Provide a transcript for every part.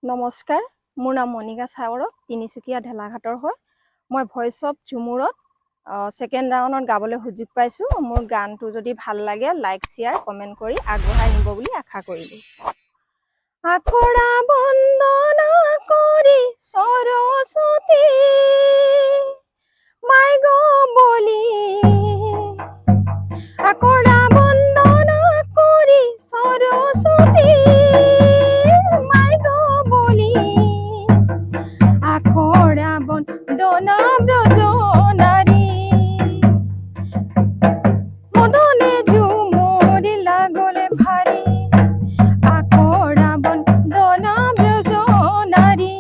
নমস্কাৰ, মোৰ নাম মনিকা চাৱৰক, তিনিচুকীয়া ঢেলাঘাটৰ হয়। মই ভইচ অফ ঝুমুৰত ছেকেণ্ড ৰাউণ্ডত গাবলৈ সুযোগ পাইছোঁ। মোৰ গানটো যদি ভাল লাগে লাইক শ্বেয়াৰ কমেণ্ট কৰি আগবঢ়াই নিব বুলি আশা কৰিলোঁ। আখৰা বন্দনা কৰি সৰস্বতী মাই গবলি, আখৰা বন্দনা কৰি সৰস্বতী মাই গবলি, আখৰা বন্দনা ব্ৰজ নাৰী, মদনে ঝুমৰি লাগলে ভাৰী, আখৰা বন্দনা ব্ৰজ নাৰী,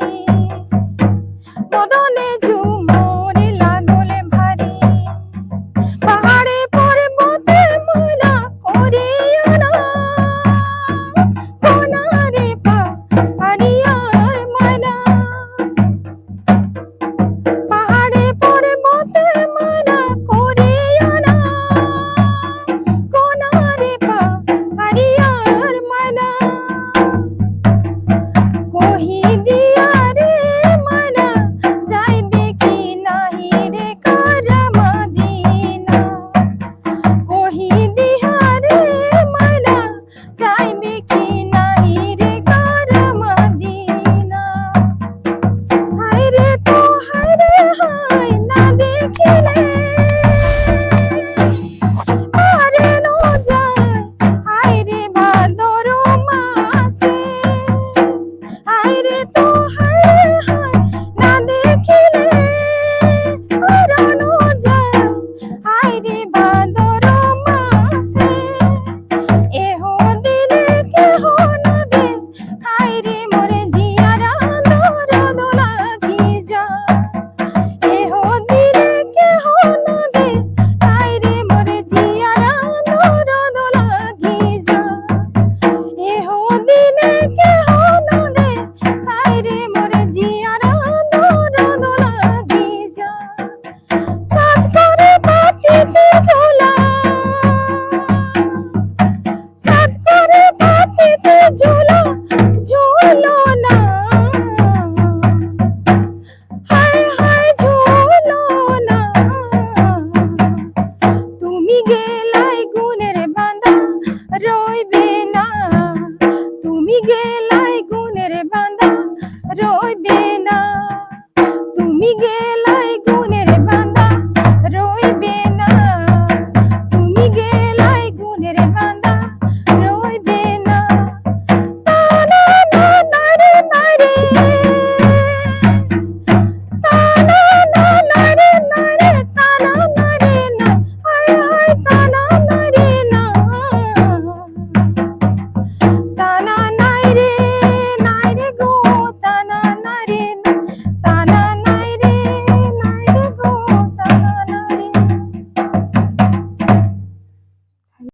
মদনে ঝুমৰি লাগলে ভাৰী, পাহাড়ে পর্বতে ময়না করে আনা, কোনারে পাহাড়িয়ার ময়না, পাহাড়ে পর্বতে ময়না করে আনা, কোনারে পাহাড়িয়ার ময়না, কহি দিয়া রে ময়না যাইবে কি নাহি রে কারামাদিনা, কহি দিয়া রে ময়না যাইবে কি নাহি রে কারামাদিনা, হায়রে তো হায়রে হায় না দেখিলে আরে নো যায়, হায়রে ভাদর মাসে, হায়রে তো হায়রে হায় না দেখিলে আরানো যায়, হায়রে ভাদর মাসে, এহ দিলে কেহ না দে, হায়রে মরে জিয়ারা দরদ লাগি যায়, এহ দিলে কেহ না দে, হায়রে মরে জিয়ারা দরদ লাগি যায়, এহ দিলে কেহ না দে, হায়রে মরে জিয়ারা দরদ লাগি যায়, সাত করে পাতিতে ঝোলা, সাত করে পাতিতে ঝোলা ঝোলো না, হায় হায় ঝোলো না, তুমি গেলাই গুণের বাঁধা রইবে না, তুমি গেলাই গুণের বাঁধা রইবে না, তুমি গেলাই গুণের বাঁধা রইবে না, তুমি গেলাই গুণের বাঁধা রইবে না, তানা না নারে নারে